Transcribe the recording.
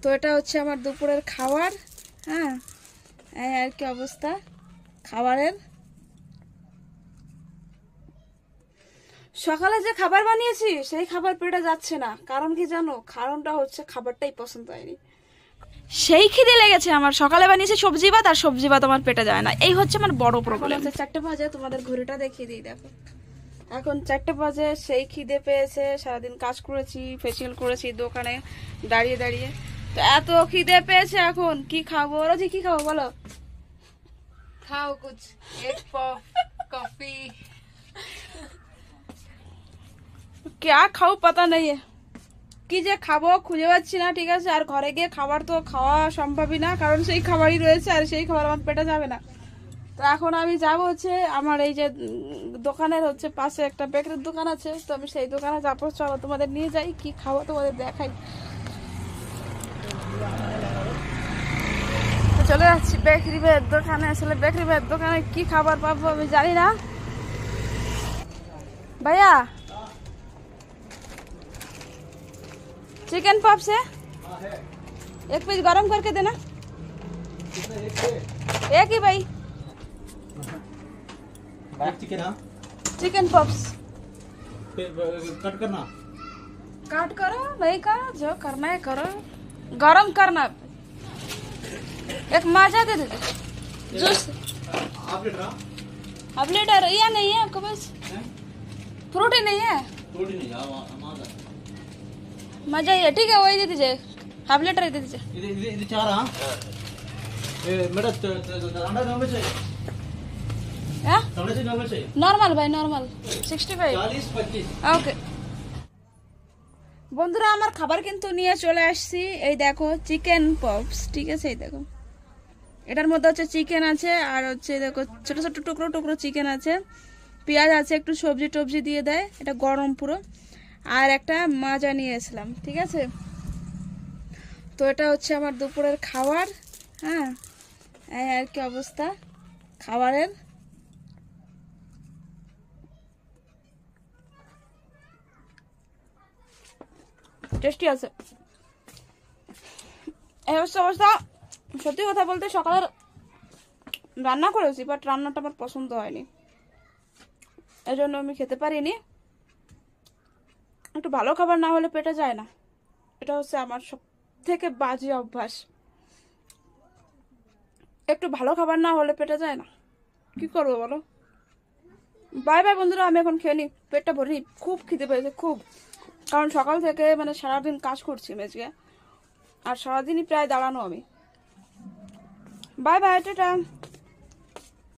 তো এটা হচ্ছে আমার দুপুরের খাবার। হ্যাঁ, এই আর কি অবস্থা খাবারের। সকালে যে খাবার বানিয়েছি সেই খাবার পেটে যাচ্ছে না, কারণ কি জানো? কারণটা হচ্ছে খাবারটাই পছন্দ হয়নি। সেই খিদে লেগেছে আমার, সকালে বানিয়েছি সবজি ভাত, আর সবজি ভাত আমার পেটে যায় না, এই হচ্ছে আমার বড় প্রবলেম। 4টা বাজে, তোমাদের ঘড়িটা দেখিয়ে দিই, দেখো এখন 4টা বাজে। সেই খিদে পেয়েছে, সারাদিন কাজ করেছি, ফেসিয়াল করেছি দোকানে দাঁড়িয়ে দাঁড়িয়ে, তো এত খিদে পেয়েছে এখন কি খাবো? রোজি কি খাবো বলো? खाओ कुछ, एक पफ, कॉफी। क्या খাও পাতা নেই, কি যে খাবো খুঁজে পাচ্ছি না। ঠিক আছে, আর ঘরে গিয়ে খাবার তো খাওয়া সম্ভবই না, কারণ সেই খাবারই রয়েছে আর সেই খাবার আমার পেটে যাবে না। তো এখন আমি যাব হচ্ছে আমার এই যে দোকানের হচ্ছে পাশে একটা বেকারির দোকান আছে, তো আমি সেই দোকানে যাবো। চলো তোমাদের নিয়ে যাই, কি খাবো তোমাদের দেখাই। চলে যাচ্ছি বেকারি ভাইয়ের দোকানে। আসলে বেকারি ভাইয়ের দোকানে কি খাবার পাবো আমি জানি না। भैया चिकन पॉप्स है? एक पीस गरम करके देना। एक ही भाई। चिकन, हाँ चिकन पॉप्स कट करना, काट करो, नहीं करो, जो करना है करो, गरम करना। एक माजा दे दे, जूस हाफ लीटर। या नहीं है आपके पास? फ्रूटी नहीं है? मजा ही है, ठीक है वही दे दीजिए, हाफ लीटर दे दीजिए। ఇది చాలా మేడం अंडा नॉर्मल चाहिए, हाँ नॉर्मल चाहिए, नॉर्मल भाई नॉर्मल 65 40 25। ওকে বন্ধুরা, আমার খাবার কিন্তু নিয়ে চলে আসছি। এই দেখো চিকেন পপস, ঠিক আছে? এই দেখো এটার মধ্যে হচ্ছে চিকেন আছে, আর হচ্ছে দেখো ছোট ছোট টুকরো টুকরো চিকেন আছে, পেঁয়াজ আছে, একটু সবজি টবজি দিয়ে দেয়, এটা গরম পুরো। আর একটা মাজা নিয়ে এসলাম, ঠিক আছে? তো এটা হচ্ছে আমার দুপুরের খাবার। হ্যাঁ, এই আর কি অবস্থা খাবারের। টেস্টি আছে, এই হচ্ছে অবস্থা। সত্যি কথা বলতে সকালে রান্না করেছি, বাট রান্নাটা আমার পছন্দ হয়নি, এই জন্য আমি খেতে পারিনি। একটু ভালো খাবার না হলে পেটে যায় না, এটা হচ্ছে আমার সব থেকে বাজে অভ্যাস। একটু ভালো খাবার না হলে পেটে যায় না, কি করবো বলো? বাই বাই বন্ধুরা, আমি এখন খেয়ে নি, পেটটা ভরি, খুব খিদে পেয়েছে খুব, কারণ সকাল থেকে মানে সারাদিন কাজ করছি মেজকে, আর সারাদিনই প্রায় দাঁড়ানো আমি। Bye bye, tata.